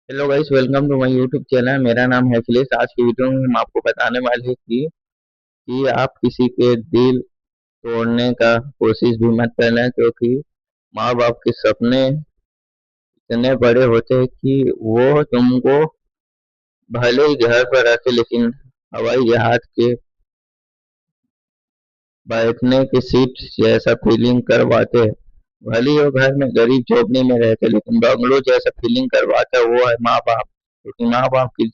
Hello guys, welcome to my YouTube channel. मेरा नाम है अखिलेश। आज की वीडियो में हम आपको बताने वाले हैं कि आप किसी के दिल तोड़ने का कोशिश भी मत करना, क्योंकि माँ बाप के सपने इतने बड़े होते हैं कि वो तुमको भले ही घर पर रखे लेकिन हवाई जहाज के बैठने की सीट जैसा फीलिंग करवाते हैं। भले ही वो घर में गरीब झोपड़ी में रहते लेकिन बंगलो जैसा फीलिंग करवाता है वो है माँ बाप, क्योंकि माँ बाप की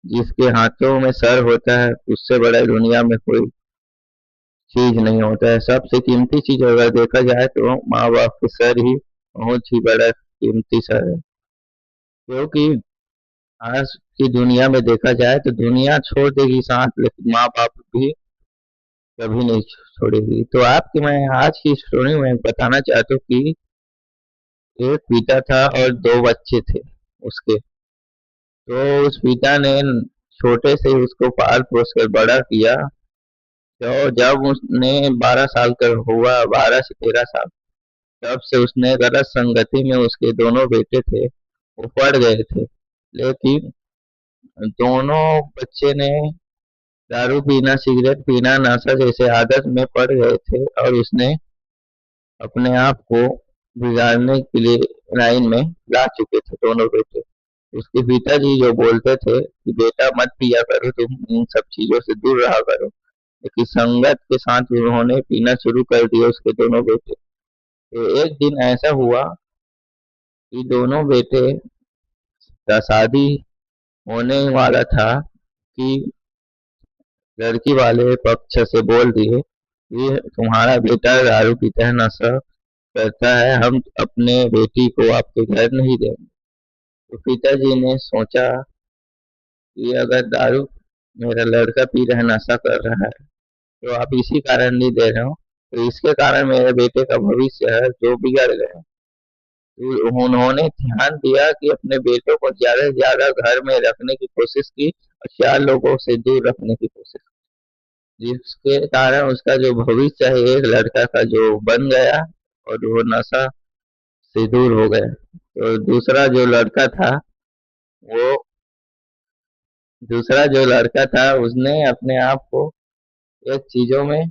जिसके हाथों में सर होता है उससे बड़ा दुनिया में कोई चीज नहीं होता है। सबसे कीमती चीज अगर देखा जाए तो माँ बाप के सर ही बहुत ही बड़ा कीमती सर है, क्योंकि आज की दुनिया में देखा जाए तो दुनिया छोड़ देगी साथ, लेकिन माँ बाप भी कभी नहीं छोड़ेगी। तो आपकी मैं आज की स्टोरी में बताना चाहता हूँ कि एक पिता था और दो बच्चे थे उसके। तो उस पिता ने छोटे से ही उसको पाल पोस कर बड़ा किया। तो जब उसने 12 साल का हुआ, 12 से 13 साल, तब से उसने गलत संगति में उसके दोनों बेटे थे वो पड़ गए थे। लेकिन दोनों बच्चे ने दारू पीना, सिगरेट पीना, नशा जैसे आदत में पड़ गए थे और उसने अपने आप को बिगाड़ने के लिए लाइन में ला चुके थे दोनों बेटे। उसके पिताजी जो बोलते थे कि बेटा मत पिया करो, तुम इन सब चीजों से दूर रहा करो, लेकिन संगत के साथ उन्होंने पीना शुरू कर दिया उसके दोनों बेटे। तो एक दिन ऐसा हुआ कि दोनों बेटे का शादी होने वाला था कि लड़की वाले पक्ष से बोल दिए कि तुम्हारा बेटा दारू पीता है, नशा करता है, हम अपने बेटी को आपके घर नहीं देंगे। तो पिताजी ने सोचा कि अगर दारू मेरा लड़का पी रहा है, नशा कर रहा है, तो आप इसी कारण नहीं दे रहे हो, तो इसके कारण मेरे बेटे का भविष्य है जो बिगड़ गया। तो उन्होंने ध्यान दिया कि अपने बेटों को ज्यादा से ज्यादा घर में रखने की कोशिश की और चार लोगों से दूर रखने की कोशिश की, जिसके कारण उसका जो भविष्य है एक लड़का का जो बन गया और वो नशा से दूर हो गया। तो वो दूसरा जो लड़का था उसने अपने आप को एक चीजों में,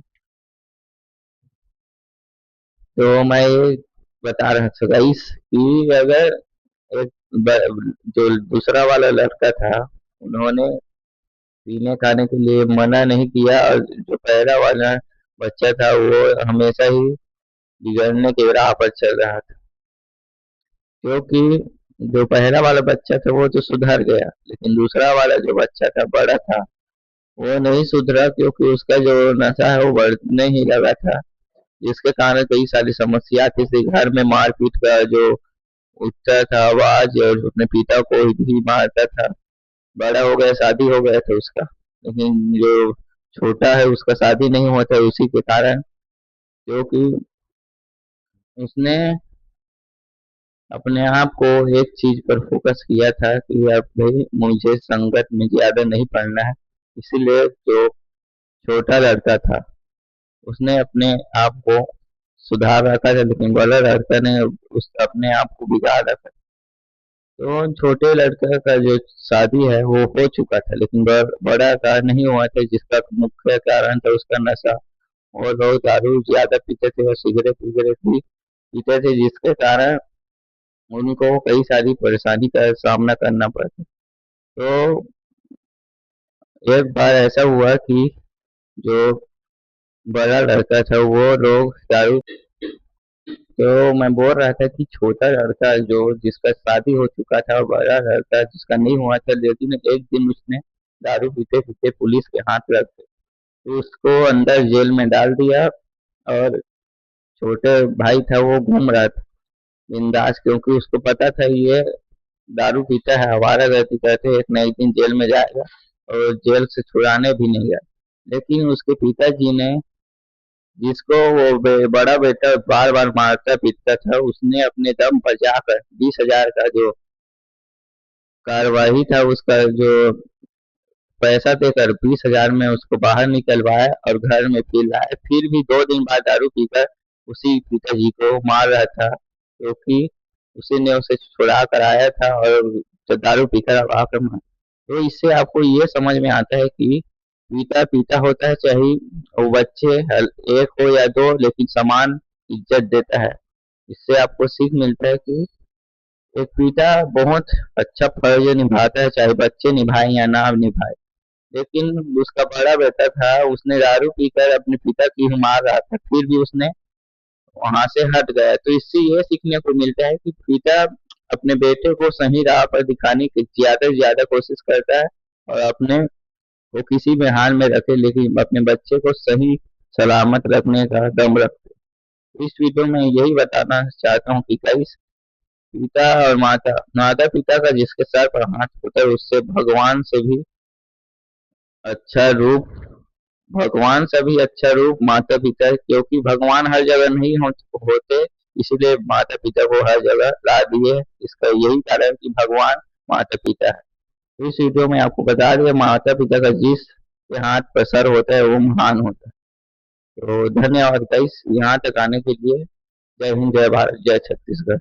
तो मैं ये बता रहा था गाइस कि अगर एक जो दूसरा वाला लड़का था उन्होंने पीने खाने के लिए मना नहीं किया, और जो पहला वाला बच्चा था वो हमेशा ही बिगड़ने के राह पर चल रहा था। क्योंकि जो पहला वाला बच्चा था वो तो सुधर गया, लेकिन दूसरा वाला जो बच्चा था बड़ा था वो नहीं सुधरा, क्योंकि उसका जो नशा है वो बढ़ने ही लगा था, जिसके कारण कई सारी समस्या थी। जैसे घर में मारपीट का जो उठता था आवाज, और अपने पिता को भी मारता था। बड़ा हो गया, शादी हो गया था उसका, लेकिन जो छोटा है उसका शादी नहीं हुआ था उसी के कारण, क्योंकि उसने अपने आप को एक चीज पर फोकस किया था कि अब भाई मुझे संगत में ज्यादा नहीं पड़ना है। इसीलिए जो छोटा लड़का था उसने अपने आप को सुधार रखा था, लेकिन बड़ा लड़का ने उस अपने आप को बिगाड़ रखा। तो छोटे लड़के का जो शादी है वो हो चुका था, लेकिन बड़ा का नहीं हुआ था, जिसका मुख्य कारण था उसका नशा। और लोग दारू ज्यादा पीते थे और सिगरेट वगैरह भी पीते थे, जिसके कारण उनको कई सारी परेशानी का सामना करना पड़ता। तो एक बार ऐसा हुआ कि जो बड़ा लड़का था वो लोग दारू, तो मैं बोल रहा था कि छोटा लड़का जो जिसका शादी हो चुका था और बड़ा लड़का जिसका नहीं हुआ था, लेकिन एक दिन उसने दारू पीते पीते पुलिस के हाथ लग गए, तो उसको अंदर जेल में डाल दिया। और छोटे भाई था वो घूम रहा था बिंदास, क्योंकि उसको पता था ये दारू पीता है, आवारागर्दी करते एक ना एक दिन जेल में जाएगा और जेल से छुड़ाने भी नहीं गया। लेकिन उसके पिताजी ने, जिसको वो बड़ा बेटा बार बार मारता पीटता था, उसने अपने दम पर जाकर 20,000 का जो कार्यवाही था उसका जो पैसा देकर 20,000 में उसको बाहर निकलवाया और घर में फिर लाया। फिर भी 2 दिन बाद दारू पीकर उसी पिताजी को मार रहा था, क्योंकि उसी ने उसे छुड़ा कर आया था और जो दारू पीकर आकर मार। तो इससे आपको ये समझ में आता है कि पिता पिता होता है, चाहे वो बच्चे एक हो या दो, लेकिन समान इज्जत देता है। इससे आपको सीख मिलता है कि एक पिता बहुत अच्छा फर्ज निभाता है, चाहे बच्चे निभाएं या ना निभाए। लेकिन उसका बड़ा बेटा था, उसने दारू पीकर अपने पिता की ही मार रहा था, फिर भी उसने वहां से हट गया। तो इससे ये सीखने को मिलता है कि पिता अपने बेटे को सही राह पर दिखाने की ज्यादा से ज्यादा कोशिश करता है, और अपने को किसी भी हाल में रखे, लेकिन अपने बच्चे को सही सलामत रखने का दम रखते। इस वीडियो में यही बताना चाहता हूँ कि कई पिता और माता माता पिता का जिसके सर पर हाथ होता है, उससे अच्छा रूप भगवान से भी अच्छा रूप माता पिता है, क्योंकि भगवान हर जगह नहीं होते, इसलिए माता पिता को हर जगह ला दिए। इसका यही कारण कि भगवान माता पिता है। इस वीडियो में आपको बता दिया माता पिता का जिस के हाथ पर सर होता है वो महान होता है। तो धन्यवाद गाइस यहाँ तक आने के लिए। जय हिंद, जय भारत, जय छत्तीसगढ़।